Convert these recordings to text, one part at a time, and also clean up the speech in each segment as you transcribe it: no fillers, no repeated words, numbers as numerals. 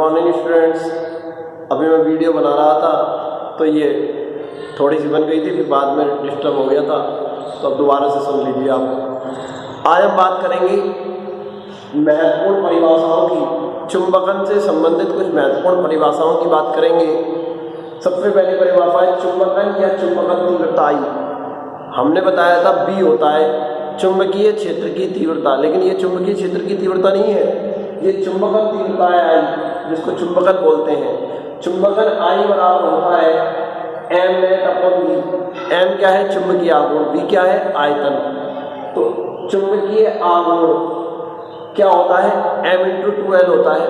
Morning students. अभी मैं video बना रहा था तो ये थोड़ी सी बन गई थी, फिर बाद में डिस्टर्ब हो गया था, तो अब दोबारा से सुन लीजिए आप। आज हम बात करेंगे महत्वपूर्ण परिभाषाओं की, चुंबकन से संबंधित कुछ महत्वपूर्ण परिभाषाओं की बात करेंगे। सबसे पहली परिभाषा है चुंबकन या चुंबकन तीव्रताई। हमने बताया था बी होता है चुंबकीय क्षेत्र की तीव्रता, लेकिन ये चुंबकीय क्षेत्र की तीव्रता नहीं है, ये चुंबकन तीव्रता है आई, जिसको चुंबकन बोलते हैं। चुंबकन आई बराबर होता है M net upon V. M क्या है? चुंबकीय आघूर्ण। वी क्या है? आयतन। तो चुंबकीय आघूर्ण क्या होता है? m इंटू 2l होता है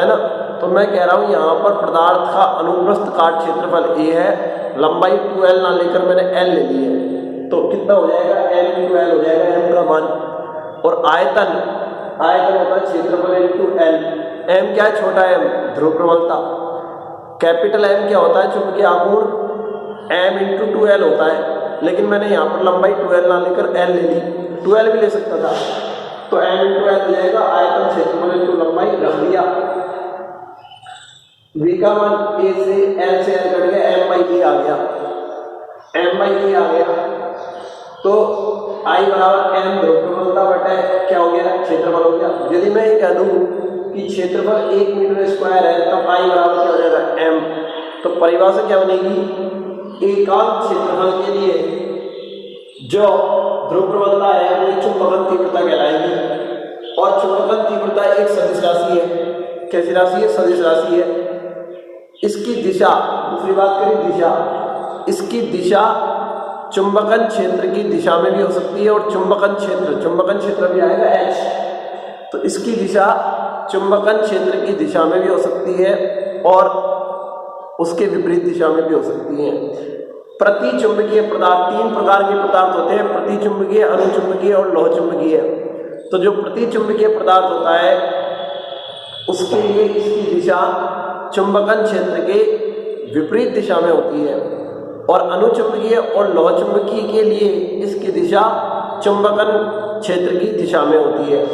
ना। तो मैं कह रहा हूँ यहाँ पर पदार्थ का अनुप्रस्थ काट क्षेत्रफल a है, लंबाई 2l ना लेकर मैंने l ले ली है, तो कितना हो जाएगा? m इंटू l हो जाएगा m का मान। और आयतन होता है क्षेत्रफल इंटू l। m क्या है? छोटा m, ध्रुव प्रबलता। कैपिटल M क्या होता है? चुंबकीय आघूर्ण। m इंटू 2l होता है, लेकिन मैंने यहाँ पर लंबाई 2l ना लेकर l ले ली, 2l भी ले सकता था, तो m इंटू l हो जाएगा आयतन क्षेत्रफल इंटू लंबाई, रख दिया। v का मान a से l कट गया, m बाई a आ गया, तो I बराबर m ध्रुव प्रबलता बटा क्या हो गया? क्षेत्रफल हो गया। यदि मैं ये कह दूं कि क्षेत्रफल 1 मीटर स्क्वायर है, तब I बराबर क्या हो जाएगा? m। तो परिभाषा क्या बनेगी? एकांक क्षेत्रफल के लिए जो ध्रुव प्रबलता है वो चुंबकन तीव्रता कहलाएगी। और चुंबकन तीव्रता एक सदिश राशि है। कैसी राशि है? सदिश राशि है। इसकी दिशा, दूसरी बात करें दिशा, इसकी दिशा चुंबकन क्षेत्र की दिशा में भी हो सकती है, और चुंबकन क्षेत्र भी आएगा h, तो इसकी दिशा चुंबकन क्षेत्र की दिशा में भी हो सकती है और उसके विपरीत दिशा में भी हो सकती है। प्रति चुंबकीय पदार्थ, 3 प्रकार के पदार्थ होते हैं, प्रति चुंबकीय, अनुचुंबकीय और लोह चुंबकीय। तो जो प्रति चुंबकीय पदार्थ होता है उसके लिए इसकी दिशा चुंबकन क्षेत्र के विपरीत दिशा में होती है, और अनुचुंबकीय और लोह चुंबकीय के लिए इसकी दिशा चुंबकन क्षेत्र की दिशा में होती है।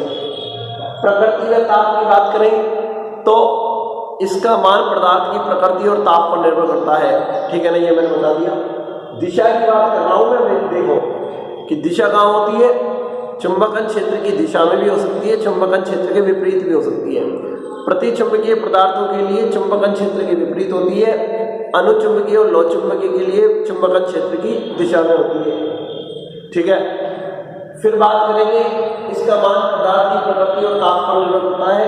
प्रकृति व ताप की बात करें तो इसका मान पदार्थ की प्रकृति और ताप पर निर्भर करता है, ठीक है ना, ये मैंने बता दिया। दिशा की बात कर रहा हूं मैं, देखो कि दिशा कहाँ होती है? चुंबकन क्षेत्र की दिशा में भी हो सकती है, चुंबकन क्षेत्र के विपरीत भी हो सकती है। प्रति चुंबकीय पदार्थों के लिए चुंबकन क्षेत्र के विपरीत होती है, अनुचुंबकीय और लोह चुंबकीय के लिए चुंबकन क्षेत्र की दिशा में होती है, ठीक है। फिर बात करेंगे इसका मान पदार्थ की प्रकृति और ताप पर निर्भर करता है।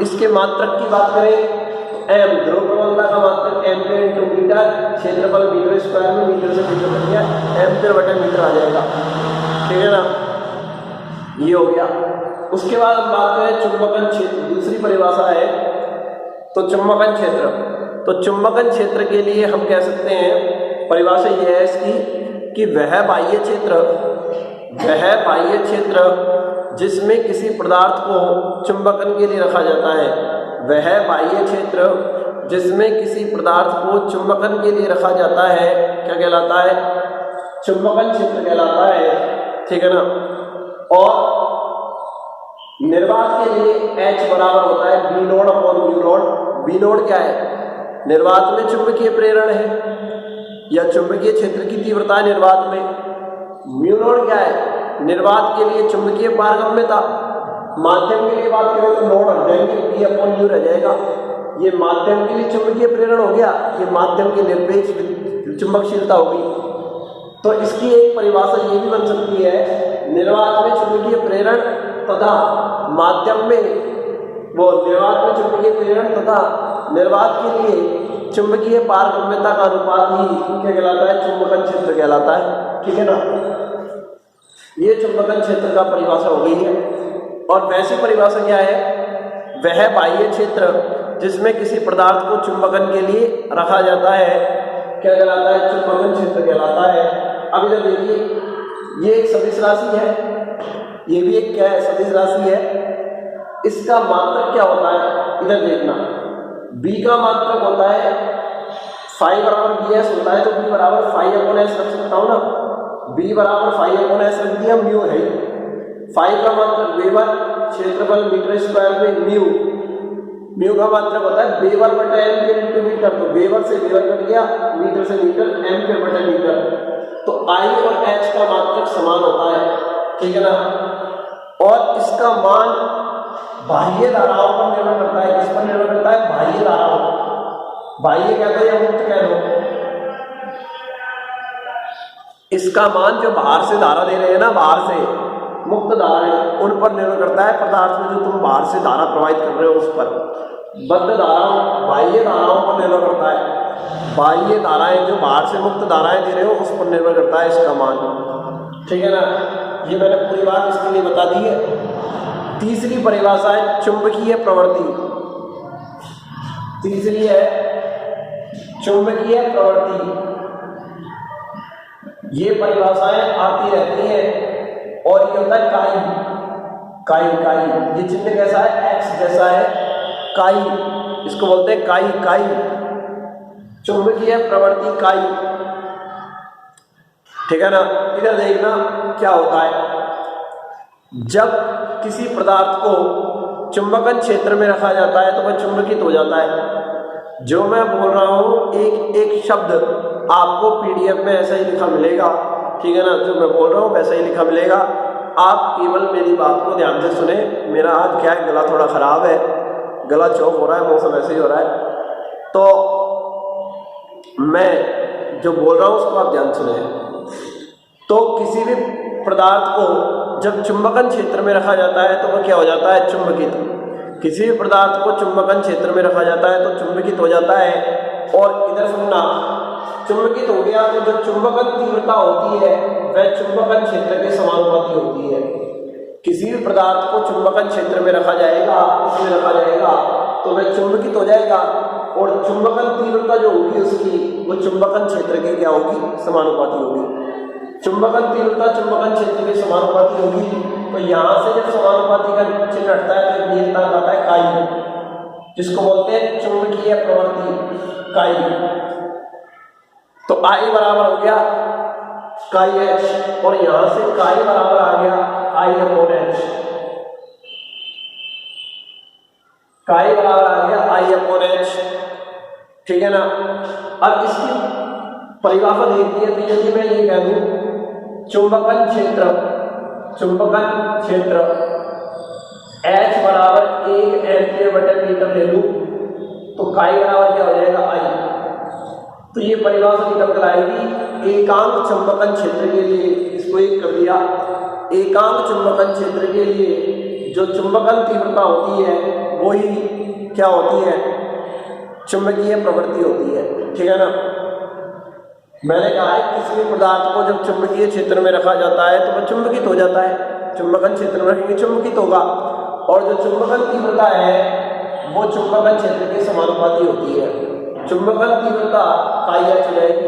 इसके मात्रक की बात करें तो m, ध्रुव प्रबलता का मात्रक एम्पीयर इंटू मीटर, क्षेत्रफल मीटर स्क्वायर में, मीटर से मीटर बन गया, एम्पीयर बटे मीटर आ जाएगा, ठीक है ना, ये हो गया। उसके बाद हम बात करें चुंबकन क्षेत्र, दूसरी परिभाषा है तो चुंबकन क्षेत्र। तो चुंबकन क्षेत्र के लिए हम कह सकते हैं, परिभाषा यह है इसकी कि वह बाह्य क्षेत्र जिसमें किसी पदार्थ को चुंबकन के लिए रखा जाता है, वह बाह्य क्षेत्र जिसमें किसी पदार्थ को चुंबकन के लिए रखा जाता है क्या कहलाता है? चुंबकन क्षेत्र कहलाता है, ठीक है ना। और निर्वात के लिए H बराबर होता है B naught upon mu naught. B naught क्या है? निर्वात में चुंबकीय प्रेरण है या चुंबकीय क्षेत्र की तीव्रता है निर्वात में। म्यू नोड क्या है? निर्वात के लिए चुंबकीय पारगम्यता। माध्यम के लिए बात करें तो नोड हट जाएंगे, बी अपॉन म्यू रह जाएगा। ये माध्यम के लिए चुंबकीय प्रेरण हो गया, ये माध्यम की निरपेक्ष चुंबकशीलता होगी। तो इसकी एक परिभाषा ये भी बन सकती है, निर्वात में चुंबकीय प्रेरण तथा माध्यम में निर्वात में चुंबकीय प्रेरण तथा निर्वात के लिए चुंबकीय पारगम्यता का अनुपात ही क्या कहलाता है? चुंबकन क्षेत्र कहलाता है, ठीक है ना। ये चुंबकन क्षेत्र का परिभाषा हो गई है। और वैसी परिभाषा क्या है? वह बाह्य क्षेत्र जिसमें किसी पदार्थ को चुंबकन के लिए रखा जाता है क्या कहलाता है? चुंबकन क्षेत्र कहलाता है। अब इधर देखिए, ये एक सदिश राशि है, ये भी एक क्या है? सदिश राशि है। इसका मात्रक क्या होता है? इधर देखना, b का मात्रक होता है फाई बराबर bs होता है, तो b बराबर फाई अपॉन s रख सकता हूँ ना। b बराबर फाई अपॉन s रख दिया, म्यू है। फाई का मात्रक वेबर, क्षेत्रफल मीटर स्क्वायर में म्यू, म्यू का मात्रक होता है वेबर बटा एम्पियर इंटू मीटर, तो वेबर से वेबर कट गया, मीटर से मीटर, एम्पियर बटा मीटर। तो आई और एच का मात्रक समान होता है, ठीक है ना। और इसका मान बाह्य धाराओं पर निर्भर करता है। किस पर निर्भर करता है? बाह्य धाराओं। बाह्य कह दो या मुक्त कह दो, इसका मान जो बाहर से धारा दे रहे हैं ना, बाहर से मुक्त धाराएं, उन पर निर्भर करता है। पदार्थ में जो तुम बाहर से धारा प्रवाहित कर रहे हो उस पर। बद्ध धाराओं, बाह्य धाराओं पर निर्भर करता है। बाह्य धाराएं जो बाहर से मुक्त धाराएं दे रहे हो उस पर निर्भर करता है इसका मान, ठीक है ना। ये मैंने पूरी बात इसके लिए बता दी है। तीसरी परिभाषा है चुंबकीय प्रवृत्ति। तीसरी है चुंबकीय प्रवृत्ति। ये परिभाषाएं आती रहती हैं और ये होता है काई, काई काई। ये चिन्ह कैसा है? एक्स जैसा है, काई, इसको बोलते हैं काई, काई, चुंबकीय प्रवृत्ति काई, ठीक है ना। इधर देखना क्या होता है। जब किसी पदार्थ को चुंबकन क्षेत्र में रखा जाता है तो वह चुंबकित हो जाता है। जो मैं बोल रहा हूँ एक एक शब्द आपको पीडीएफ में ऐसा ही लिखा मिलेगा, ठीक है ना। जो मैं बोल रहा हूँ वैसा ही लिखा मिलेगा। आप केवल मेरी बात को ध्यान से सुने। मेरा आज क्या है, गला थोड़ा खराब है, गला चौक हो रहा है, मौसम ऐसे ही हो रहा है, तो मैं जो बोल रहा हूँ उसको आप ध्यान सुने। तो किसी भी पदार्थ को जब चुंबकन क्षेत्र में रखा जाता है तो वह क्या हो जाता है? चुंबकित। किसी भी पदार्थ को चुंबकन क्षेत्र में रखा जाता है तो चुंबकित हो जाता है। और इधर सुनना, चुंबकित हो गया तो जो चुंबकन तीव्रता होती है वह चुंबकन क्षेत्र के समानुपाती होती है। किसी भी पदार्थ को चुंबकन क्षेत्र में रखा जाएगा, उसमें रखा जाएगा तो वह चुंबकित हो जाएगा और चुंबकन तीव्रता जो होगी उसकी वो चुंबकन क्षेत्र के क्या होगी? समानुपाती होगी। चुंबकन तीव्रता चुंबकन क्षेत्र के समानुपाती होगी। तो यहाँ से जब समानुपाती का चिन्ह हटता है तो नियतांक आता है काई, जिसको बोलते हैं चुंबकीय प्रवृत्ति काई। तो आई बराबर हो गया काई एच और यहां से काई बराबर आ गया आई अपॉन एच। काई बराबर आ गया आई अपॉन एच, ठीक है ना। अब इसकी परिभाषा देखिए तो यदि मैं ये कह दूं चुंबकन क्षेत्र, चुंबकन क्षेत्र एच बराबर 1 एम्पियर बटे मीटर ले लूं तो काई बराबर क्या हो जाएगा? आई। तो ये परिभाषा निकल कर आएगी एकांक चुंबकन क्षेत्र के लिए। इसको एक कर दिया, एकांक चुंबकन क्षेत्र के लिए जो चुंबकन तीव्रता होती है वही क्या होती है? चुंबकीय प्रवृत्ति होती है, ठीक है ना। मैंने कहा है किसी भी पदार्थ को जब चुंबकीय क्षेत्र में रखा जाता है तो वह चुंबकित हो जाता है। चुंबकन क्षेत्र में रखेंगे चुंबकित होगा और जो चुंबकन तीव्रता है वो चुंबकन क्षेत्र के समानुपाती होती है। चुंबकन तीव्रता काई एच हो जाएगी,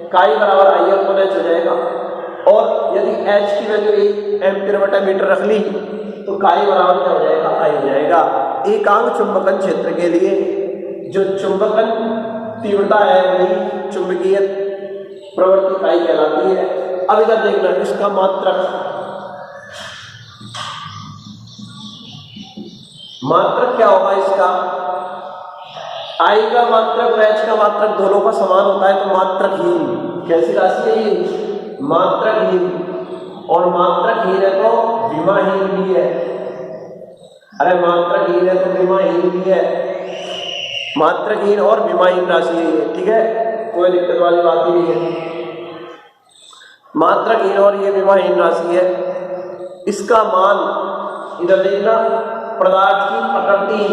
काई बराबर आई अपॉन एच हो जाएगा। और यदि एच की वैल्यू 1 एम्पियर बटा मीटर रख ली तो काई बराबर क्या हो जाएगा? आई हो जाएगा। एकांक चुंबकन क्षेत्र के लिए जो चुंबकन तीव्रता है वही चुंबकीय प्रवृत्ति काई कहलाती है। अब इधर देखना इसका मात्रक, मात्रक क्या होगा इसका? आई का मात्रक और एच का मात्रक दोनों का समान होता है तो मात्रकहीन। कैसी राशि है ये? मात्रकहीन। और मात्रकहीन है तो विमाहीन भी है। अरे मात्रकहीन है तो विमाहीन भी है। मात्रकहीन और विमाहीन राशि है ये, ठीक है, कोई दिक्कत वाली बात ही नहीं है। मात्रकहीन और ये विमाहीन राशि है। इसका मान इधर देखना, पदार्थ की प्रकृति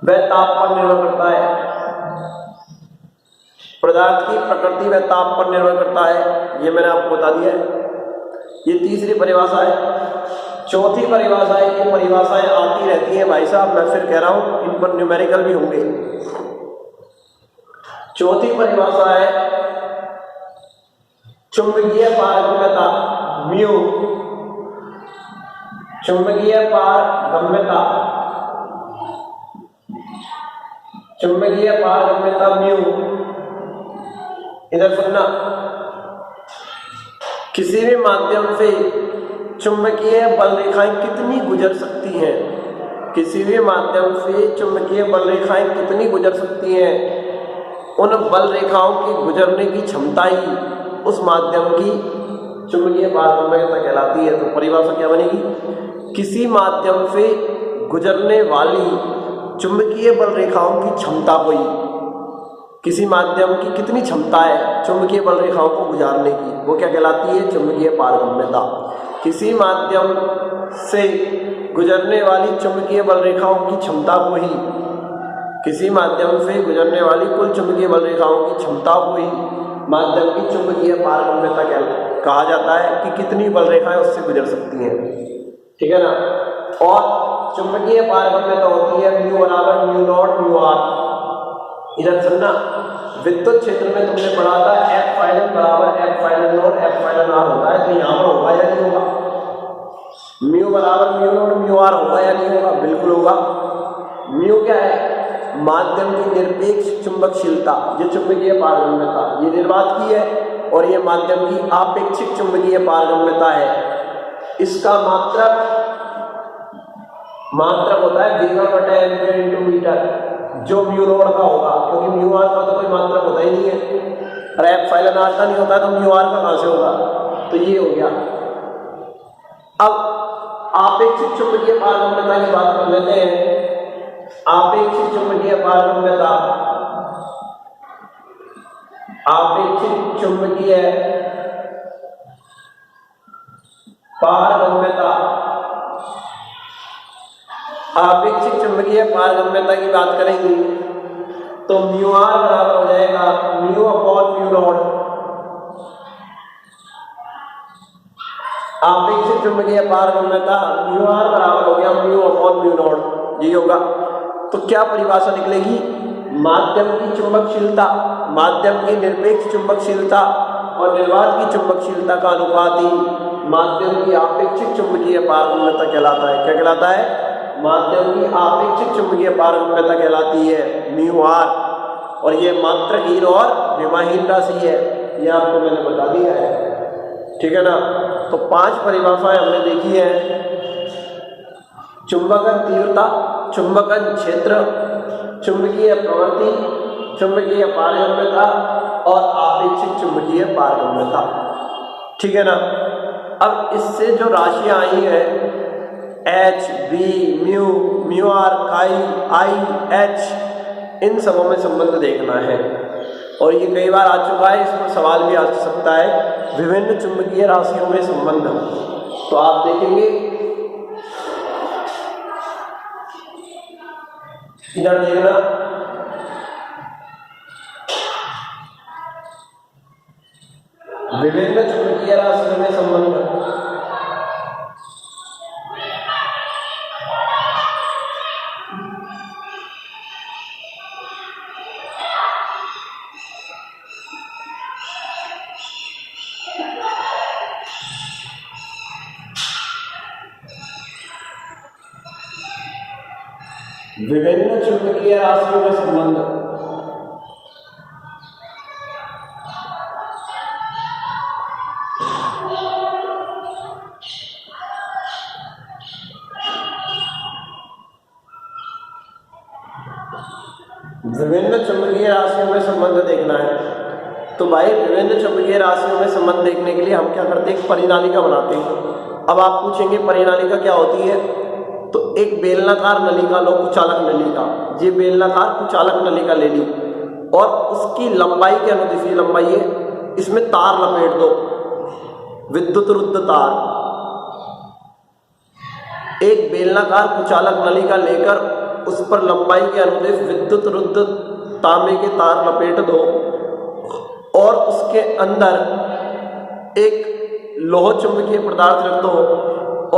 वह ताप पर निर्भर करता है। पदार्थ की प्रकृति वह ताप पर निर्भर करता है, ये मैंने आपको बता दिया है। ये तीसरी परिभाषा है। चौथी परिभाषा है, ये परिभाषाएं आती रहती हैं भाई साहब, मैं फिर कह रहा हूं इन पर न्यूमेरिकल भी होंगे। चौथी परिभाषा है चुंबकीय पारगम्यता म्यू। चुंबकीय पारगम्यता, चुंबकीय पारगम्यता म्यू। इधर सुनना, किसी भी माध्यम से चुंबकीय बल रेखाएं कितनी गुजर सकती हैं, किसी भी माध्यम से चुंबकीय बल रेखाएं कितनी गुजर सकती हैं, उन बल रेखाओं की गुजरने की क्षमता ही उस माध्यम की चुंबकीय पारगम्यता कहलाती है। तो परिभाषा क्या बनेगी, किसी माध्यम से गुजरने वाली चुंबकीय बल रेखाओं की क्षमता को ही, किसी माध्यम की कितनी क्षमता है चुंबकीय बल रेखाओं को गुजारने की, वो क्या कहलाती है, चुंबकीय पारगम्यता। किसी माध्यम से गुजरने वाली चुंबकीय बल रेखाओं की क्षमता को ही, किसी माध्यम से गुजरने वाली कुल चुंबकीय बल रेखाओं की क्षमता को ही माध्यम की चुंबकीय पारगम्यता कहा जाता है कि कितनी बल रेखाएं उससे गुजर सकती हैं, ठीक है ना। और चुंबकीय पारगम्यता होती है म्यू बराबर म्यू नॉट म्यू आर। इधर सुनना, विद्युत क्षेत्र में तुमने पढ़ा था एफ फाइनल बराबर F final naught F final R होता है, तो यहाँ पर होगा या नहीं होगा, म्यू बराबर म्यू नॉट म्यू आर होगा या नहीं होगा, बिल्कुल होगा। म्यू क्या है, माध्यम की निरपेक्ष चुंबकशीलता, ये चुंबकीय पारगम्यता ये निर्वात की है, और ये माध्यम की आपेक्षिक चुंबकीय पारगम्यता है। इसका मात्रक होता है वेबर बटा एम्पीयर इंटू मीटर, जो म्यू नॉट का होगा, क्योंकि म्यू आर का तो कोई मात्रक होता ही नहीं है, और एफ फाइनल आर का नहीं होता, तो म्यू आर का कहां से होगा, तो ये हो गया। अब आपेक्षिक चुंबकीय पारगम्यता की बात कर लेते हैं। आपेक्षिक चुंबकीय पारगम्यता, आपेक्षिक चुंबकीय पारगम्यता, आपेक्षिक चुंबकीय पारगम्यता की बात करेंगे तो म्यू आर बराबर हो जाएगा म्यू अपॉन म्यू नॉट। आपेक्षिक चुंबकीय पारगम्यता म्यू आर बराबर हो गया म्यू अपॉन म्यू नॉट, ये होगा। तो क्या परिभाषा निकलेगी, माध्यम की चुंबकशीलता, माध्यम की निरपेक्ष चुंबकशीलता और निर्वात की चुंबकशीलता का अनुपात ही माध्यम की आपेक्षिक चुंबकीय पारगम्यता कहलाता है। क्या कहलाता है, माध्यम की आपेक्षिक चुंबकीय पारगम्यता कहलाती है म्यू आर, और ये मात्रहीन और विमाहीन राशि है, ये आपको मैंने बता दिया है, ठीक है ना। तो 5 परिभाषाएं हमने देखी है, चुंबकन तीव्रता, चुंबकन क्षेत्र, चुंबकीय प्रवृत्ति, चुंबकीय पारगम्यता और आपेक्षिक चुंबकीय पारगम्यता, ठीक है ना। अब इससे जो राशियां आई हैं H, B, mu, mu R, I, H, इन सबों में संबंध देखना है, और ये कई बार आ चुका है, इस पर सवाल भी आ सकता है, विभिन्न चुंबकीय राशियों में संबंध। तो आप देखेंगे इधर देखना, विभिन्न चुंबकीय राशियों में संबंध। विभिन्न चुंबकीय राशियों में संबंध। विभिन्न चुंबकीय राशियों में संबंध देखना है। तो भाई विभिन्न चुंबकीय राशियों में संबंध देखने के लिए हम क्या करते हैं, एक परिनालिका बनाते हैं। अब आप पूछेंगे परिनालिका क्या होती है, तो एक बेलनाकार नलिका लो, कुचालक नलिका, ये बेलनाकार कुचालक नलिका ले ली और उसकी लंबाई के अनुदिश लंबाई है, इसमें तार लपेट दो, विद्युत रुद्ध तार। एक बेलनाकार कुचालक नलिका लेकर उस पर लंबाई के अनुदिश विद्युत रुद्ध तांबे के तार लपेट दो और उसके अंदर एक लोह चुंबकीय पदार्थ रख दो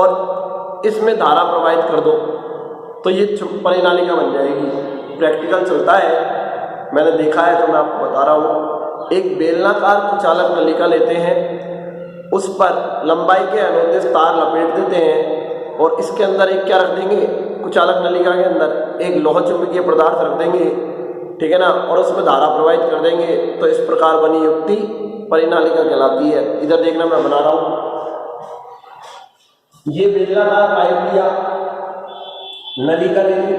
और इसमें धारा प्रवाहित कर दो, तो ये परिनालिका बन जाएगी। प्रैक्टिकल चलता है, मैंने देखा है तो मैं आपको बता रहा हूँ। एक बेलनाकार कुचालक नलिका लेते हैं, उस पर लंबाई के अनुदिश तार लपेट देते हैं और इसके अंदर एक क्या रख देंगे, कुचालक नलिका के अंदर एक लोह चुंबकीय पदार्थ रख देंगे, ठीक है ना, और उसमें धारा प्रवाहित कर देंगे। तो इस प्रकार बनी युक्ति परिनालिका कहलाती है। इधर देखना मैं बना रहा हूँ, ये बेलनाकार पाइप लिया नली का ले ली,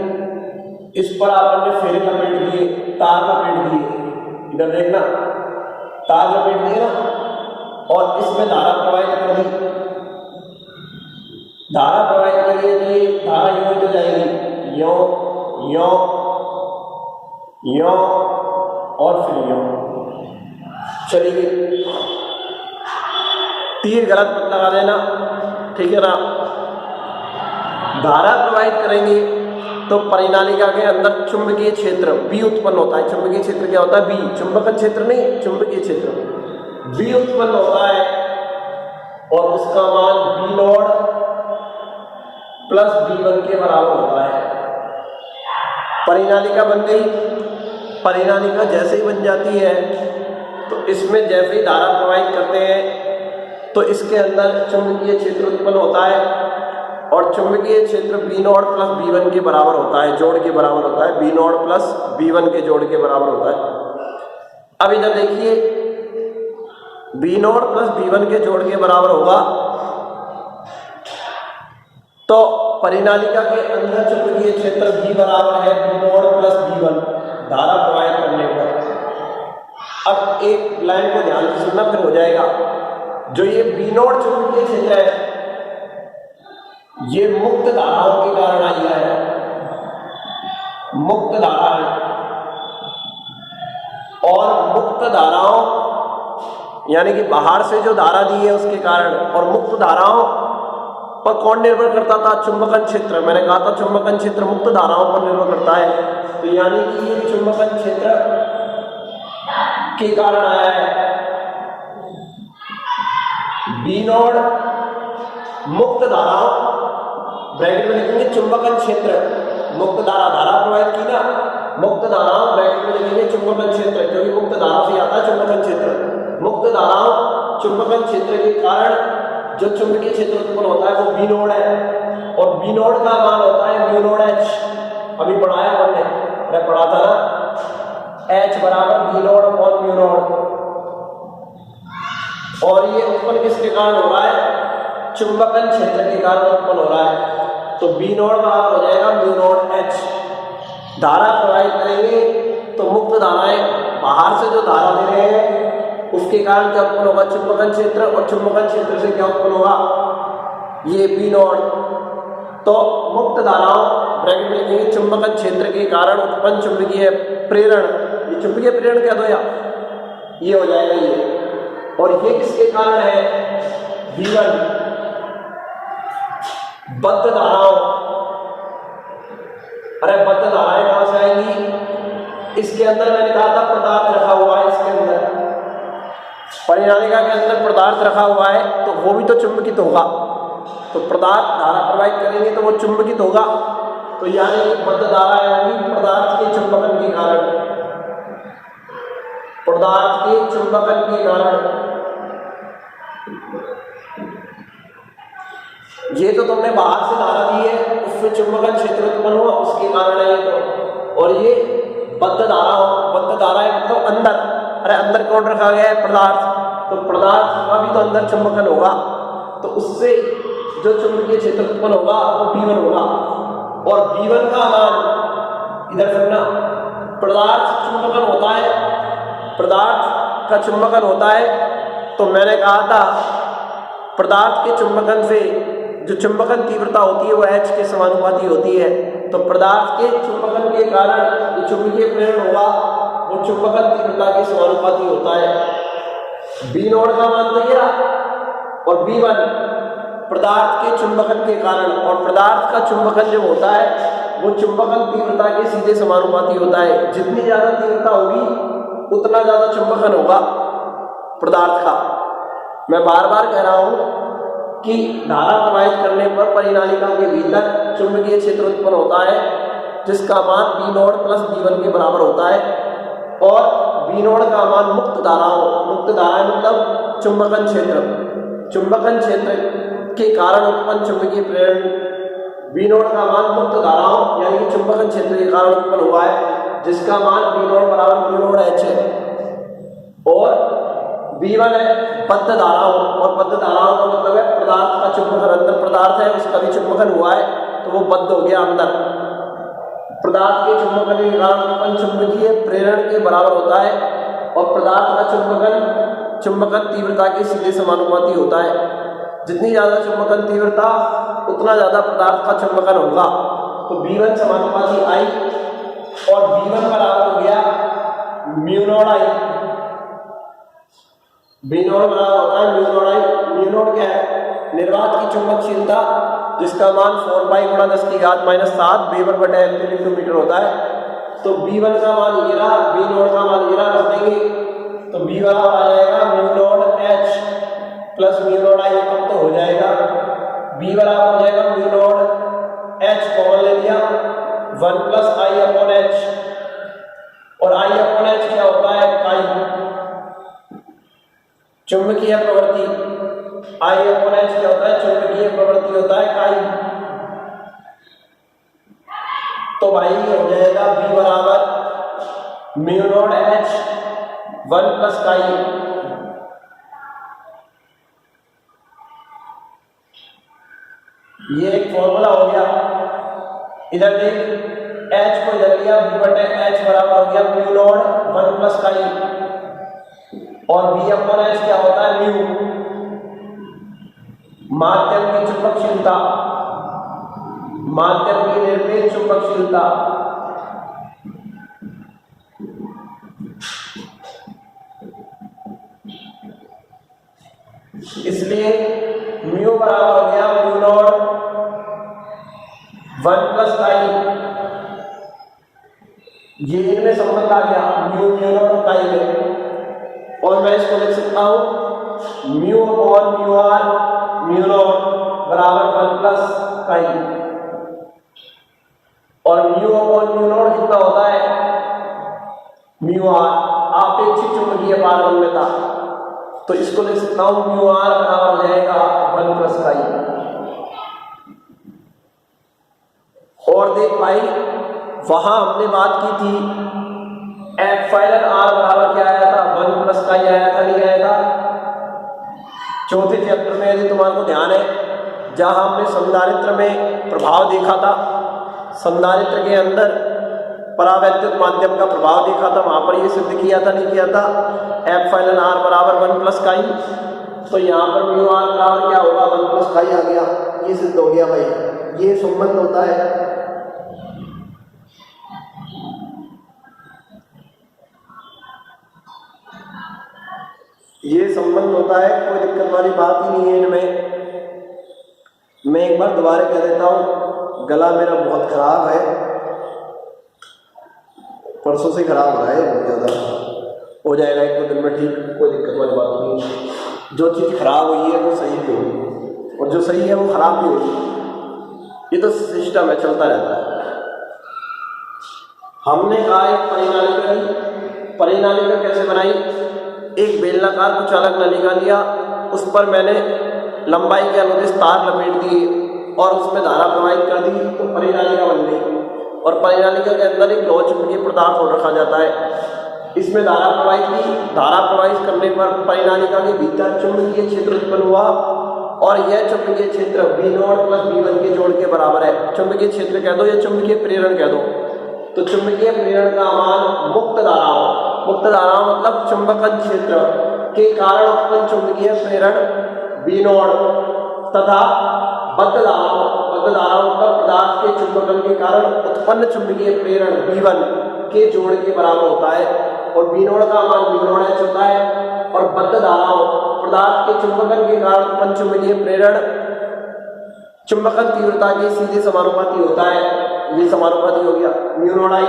इस पर आपन ने फेरे लपेट दिए, तार लपेट दिए, इधर देखना तार लपेट दिए ना, और इसमें धारा प्रवाहित कर दी। धारा प्रवाहित करिए तो ये धारा यूं तो जाएगी, यो यो यो और फिर यो, चली गई। तीर गलत मत लगा देना, ठीक है ना। धारा प्रवाहित करेंगे तो परिनालिका के अंदर चुंबकीय क्षेत्र बी उत्पन्न होता है। चुंबकीय क्षेत्र क्या होता है? बी। चुंबकन क्षेत्र नहीं, चुंबकीय क्षेत्र बी उत्पन्न होता है, और उसका मान बी नॉट प्लस B1 के बराबर होता है। परिनालिका बन गई। परिनालिका जैसे ही बन जाती है तो इसमें जैसे ही धारा प्रवाहित करते हैं तो इसके अंदर चुंबकीय क्षेत्र उत्पन्न होता है, और चुंबकीय क्षेत्र B0 प्लस B1 के बराबर होता है, जोड़ के बराबर होता है। B0 प्लस B1 के जोड़ के बराबर होता है। अब इधर देखिए, B0 प्लस B1 के जोड़ के बराबर होगा तो परिनालिका के अंदर चुंबकीय क्षेत्र B बराबर है B0 प्लस B1 धारा प्रवाहित करने पर। अब एक लाइन को ध्यान से सुनना, फिर हो जाएगा। जो ये B0 चुंबकीय क्षेत्र है ये मुक्त धाराओं के कारण आया है, मुक्त धारा है, और मुक्त धाराओं यानी कि बाहर से जो धारा दी है उसके कारण, और मुक्त धाराओं पर कौन निर्भर करता था? चुंबकन क्षेत्र। मैंने कहा था चुंबकन क्षेत्र मुक्त धाराओं पर निर्भर करता है, तो यानी कि ये चुंबकन क्षेत्र के कारण आया है। B0 मुक्त धाराओं, ब्रैकेट में लिखेंगे चुंबकन क्षेत्र, मुक्त धारा, धारा प्रवाहित की ना, मुक्त धाराओं ब्रैकेट में लिखेंगे चुंबकन क्षेत्र, क्योंकि मुक्त धारा से आता है चुंबकन क्षेत्र। मुक्त धाराओं चुंबकन क्षेत्र के कारण जो चुंबकीय क्षेत्र उत्पन्न होता है वो B0 है, और B0 का मान होता है μ0H। अभी पढ़ाया हमने, मैं पढ़ा था ना, H बराबर B0 और μ0, और ये उत्पन्न किसके कारण हो रहा है? चुंबकन क्षेत्र के कारण उत्पन्न हो रहा है। तो B0 बराबर हो जाएगा μ0H। धारा प्रवाहित करेंगे तो मुक्त धाराएं बाहर से जो धारा दे रहे हैं उसके कारण क्या उत्पन्न होगा? चुंबकन क्षेत्र, और चुंबकन क्षेत्र से क्या उत्पन्न होगा? ये B0। तो मुक्त धाराओं ब्रैकेट में लिखेंगे चुंबकन क्षेत्र के कारण उत्पन्न चुंबकीय प्रेरण, ये चुंबकीय प्रेरण क्या दो या ये हो जाएगा ये, और ये किसके कारण है? B1। बद्ध धाराओं, अरे बद्ध धाराएं कहां से आएंगी? इसके अंदर मैंने कहा था पदार्थ रखा हुआ है, इसके अंदर परिनालिका के अंदर पदार्थ रखा हुआ है, तो वो भी तो चुंबकित होगा। तो पदार्थ धारा प्रवाहित करेंगे तो वो चुंबकित होगा, तो यानी कि बद्ध धाराएं होंगी पदार्थ के चुंबकन के कारण, पदार्थ के चुंबकन के कारण। ये तो तुमने बाहर से धारा दी है, उसमें चुंबकन क्षेत्र उत्पन्न हुआ, उसके कारण है ये तो। और ये बद्ध धारा हो, बद्ध धारा है मतलब अंदर, अरे अंदर कौन रखा गया है? पदार्थ। तो पदार्थ का भी तो अंदर चुंबकन होगा, तो उससे जो चुंबकीय क्षेत्र उत्पन्न होगा वो B1 होगा, और B1 का मान इधर करना, पदार्थ चुंबकन होता है, पदार्थ का चुंबकन होता है। तो मैंने कहा था पदार्थ के चुंबकन से जो चुंबकन तीव्रता होती है वो H के समानुपाती होती है। तो पदार्थ के चुंबकन के कारण जो चुंबकीय प्रेरण होगा वो चुंबकन तीव्रता के समानुपाती होता है। B0 का मान तो ये रहा, और B1 पदार्थ के चुंबकन के कारण, और पदार्थ का चुंबकन जब होता है वो चुंबकन तीव्रता के सीधे समानुपाती होता है। जितनी ज्यादा तीव्रता होगी उतना ज्यादा चुंबकन होगा पदार्थ का। मैं बार बार कह रहा हूं कि धारा प्रवाहित करने पर परिनालिका के भीतर चुंबकीय क्षेत्र उत्पन्न होता है जिसका मान B0 प्लस B1 के बराबर होता है, और B0 का मान मुक्त धाराओं, मुक्त धारा मतलब चुंबकन क्षेत्र, चुंबकन क्षेत्र के कारण उत्पन्न चुंबकीय प्रेरण, B0 का मान मुक्त धाराओं यानी कि चुंबकन क्षेत्र के कारण उत्पन्न हुआ है जिसका मान B0 बराबर μ0H है, और B1 है बद्ध धाराओं, और बद्ध धाराओं का मतलब है पदार्थ का चुंबकन, अंदर पदार्थ है उसका भी चुंबकन हुआ है, तो वो बद्ध हो गया अंदर। पदार्थ के चुंबकन के कारण उत्पन्न चुंबकीय प्रेरण के बराबर होता है और पदार्थ का चुंबकन तीव्रता के सीधे समानुपाती होता है। जितनी ज्यादा चुंबकन तीव्रता उतना ज्यादा पदार्थ का चुंबकन होगा। तो V1 समानुपाती I और V1 बराबर हो गया mu naught I। V not बराबर होता है mu naught I। Mu naught क्या है? निर्वात की चुंबकशीलता, जिसका मान 4 पाई गुणा 10 की घात -7 वेबर बटा एम्पीयर इंटू मीटर होता है। तो V1 का मान ये रहा, V नॉट का मान ये रहा, रख देंगे तो V बराबर आ जाएगा mu naught H plus mu naught I। अब तो हो जाएगा V बराबर हो जाएगा म्यू नॉट H, कॉमन ले लिया, 1 प्लस I अपॉन H, और I अपॉन H क्या होता है? काई चुंबकीय प्रवृत्ति। I अपॉन H क्या होता है? चुंबकीय प्रवृत्ति होता है काई। तो भाई ये हो जाएगा V बराबर mu naught H 1 plus chi. ये एक फॉर्मूला हो गया। इधर देख, H को इधर लिया, V बटे H बराबर हो गया म्यू नॉट 1 प्लस काई, और V अपॉन H क्या होता है? म्यू, माध्यम की चुंबकशीलता, माध्यम की निरपेक्ष चुंबकशीलता। इसलिए म्यू बराबर हो गया म्यू नॉट 1 प्लस काई। ये इनमें संबंध आ गया म्यू नॉट और काई में, और मैं इसको लिख सकता हूं mu upon mu R mu naught बराबर 1 प्लस काई। और म्यू अपॉन म्यू नॉट कितना होता है? म्यू आर, आपेक्षिक चुंबकीय पारगम्यता। तो इसको लिख सकता हूं म्यू आर बराबर हो जाएगा 1 प्लस काई। और देख भाई, वहां हमने बात की थी एप्सिलॉन आर बराबर क्या आया था? 1 प्लस काई आया था, नहीं आया था? चौथे चैप्टर में यदि तुम्हारे को ध्यान है, जहां हमने संधारित्र में प्रभाव देखा था, संधारित्र के अंदर परावैद्युत माध्यम का प्रभाव देखा था, वहां पर ये सिद्ध किया था, नहीं किया था? एप्सिलॉन आर बराबर 1 प्लस काई। तो यहाँ पर म्यू आर बराबर क्या होगा? 1 प्लस काई आ गया। ये सिद्ध हो गया भाई, ये संबंध होता है। ये संबंध होता है, कोई दिक्कत वाली बात ही नहीं है इनमें। मैं एक बार दोबारा कह देता हूँ, गला मेरा बहुत खराब है, परसों से खराब हो रहा है बहुत ज़्यादा। हो जाएगा 1-2 दिन में ठीक, कोई दिक्कत वाली बात नहीं। जो चीज़ खराब हुई है वो सही भी होगी, और जो सही है वो खराब भी होगी। ये तो सिस्टम है, चलता रहता है। हमने कहा एक परिनालिका कैसे बनाई? एक बेलनाकार कुछ अलग नलिका लिया, उस पर मैंने लंबाई के अनुदिश तार लपेट दिए और उसमें धारा प्रवाहित कर दी, तो परिनालिका बन गई। और परिनालिका के अंदर एक लौह चुंबकीय पदार्थ और रखा जाता है। इसमें धारा प्रवाहित की, धारा प्रवाहित करने पर परिनालिका के भीतर चुंबकीय क्षेत्र उत्पन्न हुआ, और यह चुंबकीय क्षेत्र V नॉट प्लस V1 के जोड़ के बराबर है। चुंबकीय क्षेत्र कह दो या चुंबकीय प्रेरण कह दो। तो चुंबकीय प्रेरण का मान मुक्त धाराओं मतलब चुंबकन क्षेत्र के कारण उत्पन्न चुंबकीय प्रेरण V नॉट तथा बद्ध धाराओं का पदार्थ के चुंबकन के कारण उत्पन्न चुंबकीय प्रेरण V1 के जोड़ के बराबर होता है। और V नॉट का मान V नॉट H होता है, और बद्ध धाराओं पदार्थ के चुंबकन के कारण उत्पन्न चुंबकीय प्रेरण चुंबकन तीव्रता के सीधे समानुपाती होता है। ये समानुपाती हो गया म्यू नॉट I,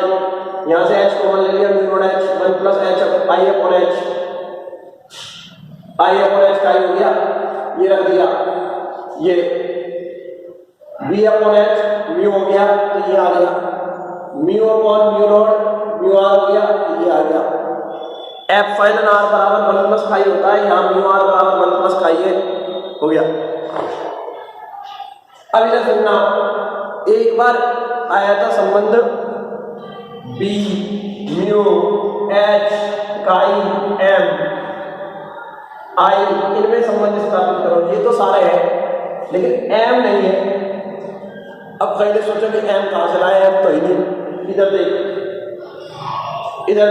यहाँ से H कॉमन ले लिया, mu naught H 1 plus H I upon H, I upon H का हो गया, ये रख दिया। ये V अपॉन H म्यू हो गया, तो ये आ गया mu upon mu naught mu R हो गया, ये आ गया। एप्सिलॉन आर बराबर 1 प्लस काई होता है, यहाँ म्यू आर बराबर 1 प्लस काई है, हो गया। अब इधर सुनना, एक बार आया था संबंध B म्यू H काई M I, इनमें संबंध स्थापित करो। ये तो सारे हैं, लेकिन M नहीं है। अब कई ने सोचा कि एम कहाँ से लाए, एम तो ही नहीं, इधर देख रहे, इधर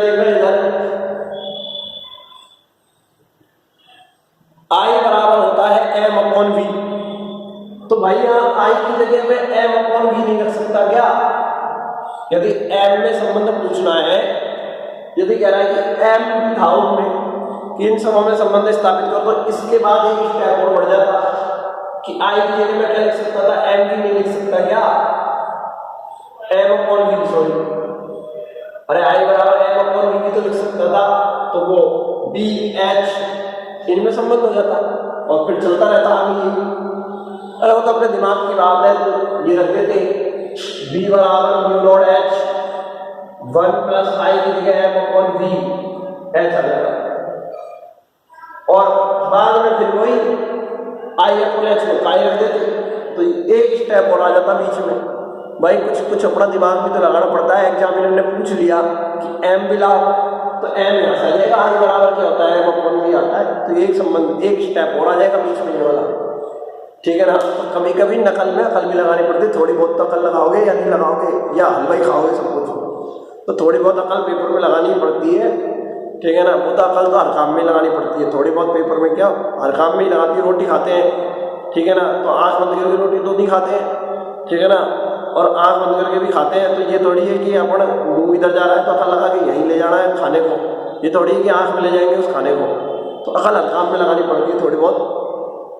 आई बराबर होता है एम अपॉन वी। तो भाई यहाँ आई की जगह में एम अपॉन वी नहीं रख सकता क्या? यदि एम में संबंध पूछना है, यदि कह रहा है कि एम धाओं में कि इन सबों में संबंध स्थापित करो, तो इसके बाद एक स्टेप और बढ़ जाता कि आई की जगह में क्या लिख सकता था, एम भी नहीं लिख सकता क्या? एम अपॉन वी, सॉरी, अरे आई बराबर एम अपॉन वी भी तो लिख सकता था, तो वो बी एच इनमें संबंध हो जाता और फिर चलता रहता आगे। अरे वो तो अपने दिमाग की बात है, तो ये रख देते बी बराबर म्यू नॉट एच 1 प्लस आई की जगह एम अपॉन वी एच आ जाएगा, और बाद में फिर वही आई अपॉन एच को काई रख देते, तो एक स्टेप और आ जाता बीच में। भाई कुछ अपना दिमाग भी तो लगाना पड़ता है। एग्जामिनर ने पूछ लिया कि एम भी लाओ, तो एम यहाँ से आ जाएगा, आई बराबर क्या होता है, एम अपॉन वी आता है, तो एक संबंध एक स्टेप और आ जाएगा बीच में ये वाला, ठीक है ना। तो कभी कभी नकल में अकल भी लगानी पड़ती है, थोड़ी बहुत तो अकल लगाओगे या नहीं लगाओगे, या हलवा ही खाओगे सब कुछ, तो थोड़ी बहुत अकल पेपर में लगानी पड़ती है, ठीक है ना। वो तो अकल तो हर काम में लगानी पड़ती है, थोड़ी बहुत पेपर में क्या हर काम में ही लगाती है। रोटी खाते हैं, ठीक है ना, तो आँख बंद करके रोटी तो नहीं खाते हैं, ठीक है ना, और आँख बंद करके भी खाते हैं। तो ये थोड़ी है कि अपन मुँह इधर जा रहा है तो अकल लगा के यहीं ले जाना है खाने को, ये थोड़ी है कि आँख में ले जाएंगे उस खाने को, तो अकल हर काम में लगानी पड़ती है थोड़ी बहुत,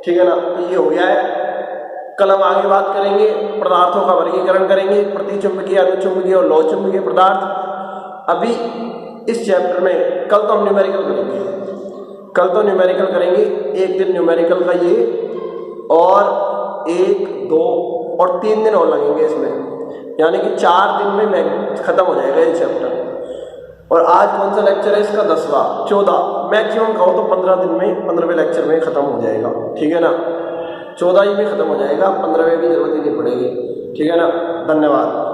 ठीक है ना। तो ये हो गया है। कल हम आगे बात करेंगे, पदार्थों का वर्गीकरण करेंगे, प्रतिचुंबकीय, अनुचुंबकीय और लौ चुंबकीय पदार्थ। अभी इस चैप्टर में कल तो हम न्यूमेरिकल करेंगे, कल तो न्यूमेरिकल करेंगे, एक दिन न्यूमेरिकल का ये, और 1, 2 और 3 दिन और लगेंगे इसमें, यानी कि 4 दिन में खत्म हो जाएगा ये चैप्टर। और आज कौन सा लेक्चर है इसका, 10वां, 14, मैक्सिमम कहो तो 15 दिन में, 15वें लेक्चर में खत्म हो जाएगा, ठीक है ना। 14 ही में खत्म हो जाएगा, 15वें की जरूरत ही नहीं पड़ेगी, ठीक है ना। धन्यवाद।